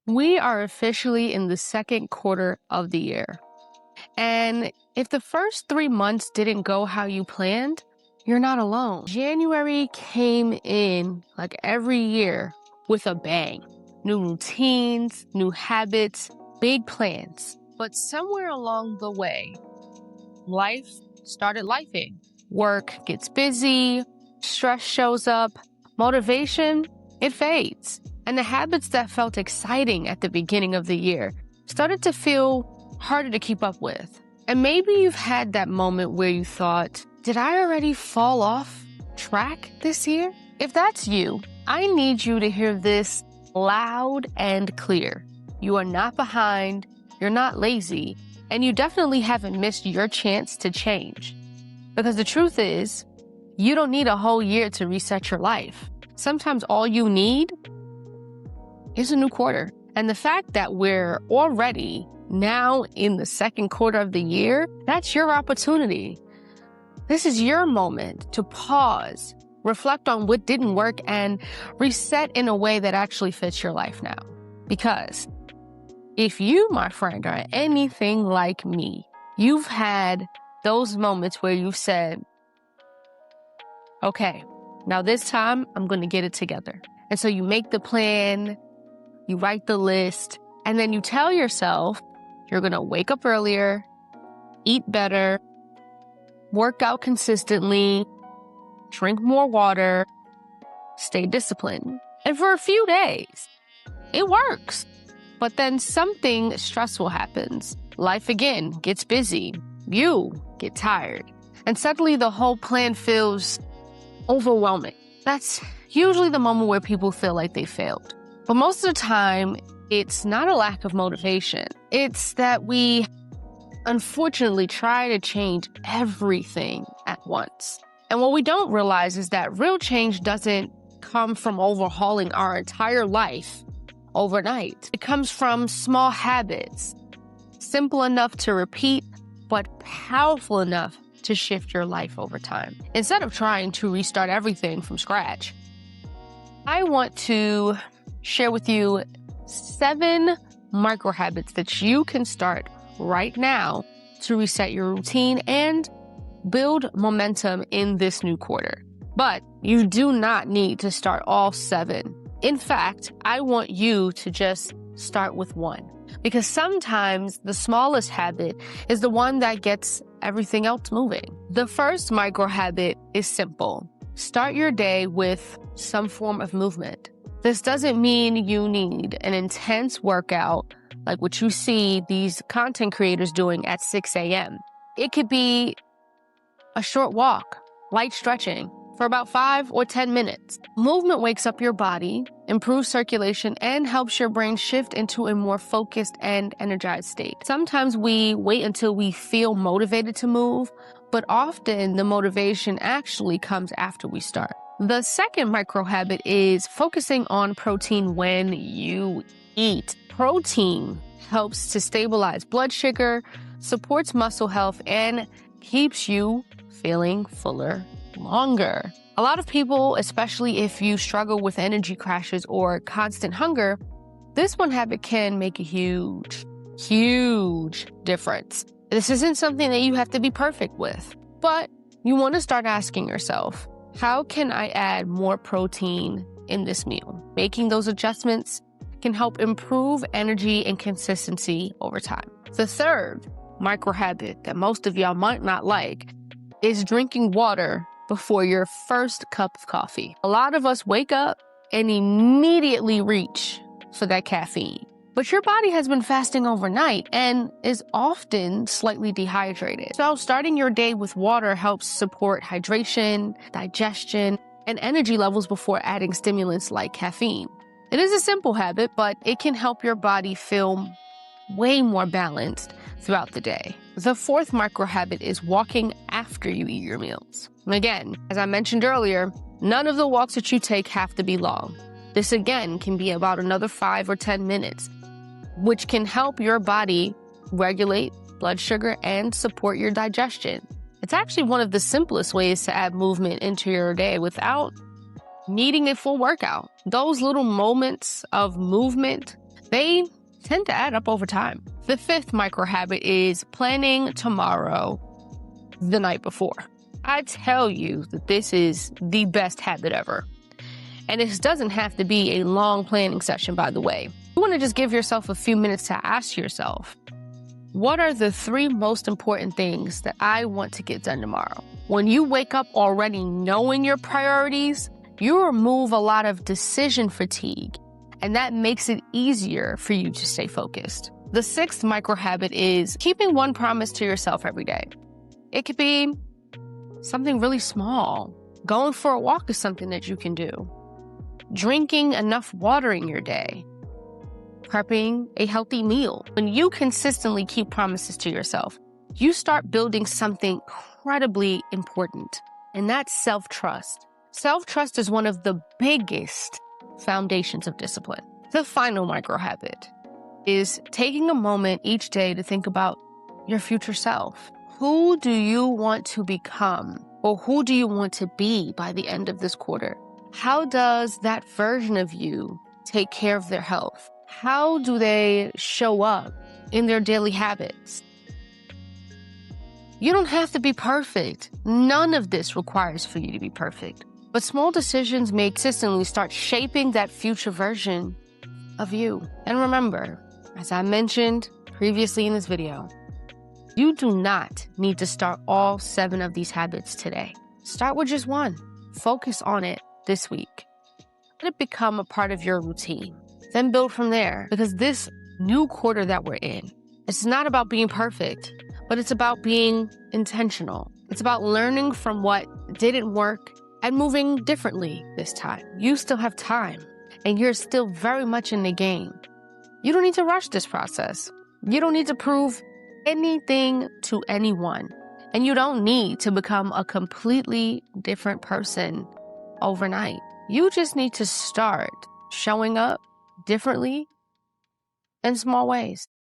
We are officially in the second quarter of the year. And if the first 3 months didn't go how you planned, you're not alone. January came in like every year with a bang. New routines, new habits, big plans. But somewhere along the way, life started lifing. Work gets busy, stress shows up, motivation, it fades. And the habits that felt exciting at the beginning of the year started to feel harder to keep up with. And maybe you've had that moment where you thought, did I already fall off track this year? If that's you, I need you to hear this loud and clear. You are not behind, you're not lazy, and you definitely haven't missed your chance to change. Because the truth is, you don't need a whole year to reset your life. Sometimes all you need is a new quarter. And the fact that we're already now in the second quarter of the year, that's your opportunity. This is your moment to pause, reflect on what didn't work, and reset in a way that actually fits your life now. Because if you, my friend, are anything like me, you've had those moments where you've said, okay, now this time I'm going to get it together. And so you make the plan, you write the list, and then you tell yourself you're going to wake up earlier, eat better, work out consistently, drink more water, stay disciplined. And for a few days, it works. But then something stressful happens. Life again gets busy. You get tired. And suddenly the whole plan feels overwhelming. That's usually the moment where people feel like they failed. But most of the time, it's not a lack of motivation. It's that we unfortunately try to change everything at once. And what we don't realize is that real change doesn't come from overhauling our entire life overnight. It comes from small habits, simple enough to repeat, but powerful enough to shift your life over time. Instead of trying to restart everything from scratch, I want to share with you 7 micro habits that you can start right now to reset your routine and build momentum in this new quarter. But you do not need to start all 7. In fact, I want you to just start with 1, because sometimes the smallest habit is the one that gets everything else moving. The first micro habit is simple. Start your day with some form of movement. This doesn't mean you need an intense workout like what you see these content creators doing at 6 a.m. It could be a short walk, light stretching for about 5 or 10 minutes. Movement wakes up your body, improves circulation, and helps your brain shift into a more focused and energized state. Sometimes we wait until we feel motivated to move, but often the motivation actually comes after we start. The second micro habit is focusing on protein when you eat. Protein helps to stabilize blood sugar, supports muscle health, and keeps you feeling fuller longer. A lot of people, especially if you struggle with energy crashes or constant hunger, this one habit can make a huge difference. This isn't something that you have to be perfect with, but you want to start asking yourself, how can I add more protein in this meal? Making those adjustments can help improve energy and consistency over time. The third micro habit that most of y'all might not like is drinking water before your first cup of coffee. A lot of us wake up and immediately reach for that caffeine. But your body has been fasting overnight and is often slightly dehydrated. So starting your day with water helps support hydration, digestion, and energy levels before adding stimulants like caffeine. It is a simple habit, but it can help your body feel way more balanced throughout the day. The fourth micro habit is walking after you eat your meals. And again, as I mentioned earlier, none of the walks that you take have to be long. This again can be about another 5 or 10 minutes, which can help your body regulate blood sugar and support your digestion. It's actually one of the simplest ways to add movement into your day without needing a full workout. Those little moments of movement, they tend to add up over time. The fifth micro habit is planning tomorrow the night before. I tell you that this is the best habit ever. And this doesn't have to be a long planning session, by the way. You want to just give yourself a few minutes to ask yourself, what are the 3 most important things that I want to get done tomorrow? When you wake up already knowing your priorities, you remove a lot of decision fatigue, and that makes it easier for you to stay focused. The 6th micro habit is keeping one promise to yourself every day. It could be something really small. Going for a walk is something that you can do. Drinking enough water in your day. Prepping a healthy meal. When you consistently keep promises to yourself, you start building something incredibly important, and that's self-trust. Self-trust is one of the biggest foundations of discipline. The final micro habit is taking a moment each day to think about your future self. Who do you want to become, or who do you want to be by the end of this quarter? How does that version of you take care of their health? How do they show up in their daily habits? You don't have to be perfect. None of this requires for you to be perfect. But small decisions may consistently start shaping that future version of you. And remember, as I mentioned previously in this video, you do not need to start all 7 of these habits today. Start with just one. Focus on it this week. Let it become a part of your routine. Then build from there, because this new quarter that we're in, it's not about being perfect, but it's about being intentional. It's about learning from what didn't work and moving differently this time. You still have time, and you're still very much in the game. You don't need to rush this process. You don't need to prove anything to anyone, and you don't need to become a completely different person overnight. You just need to start showing up differently in small ways.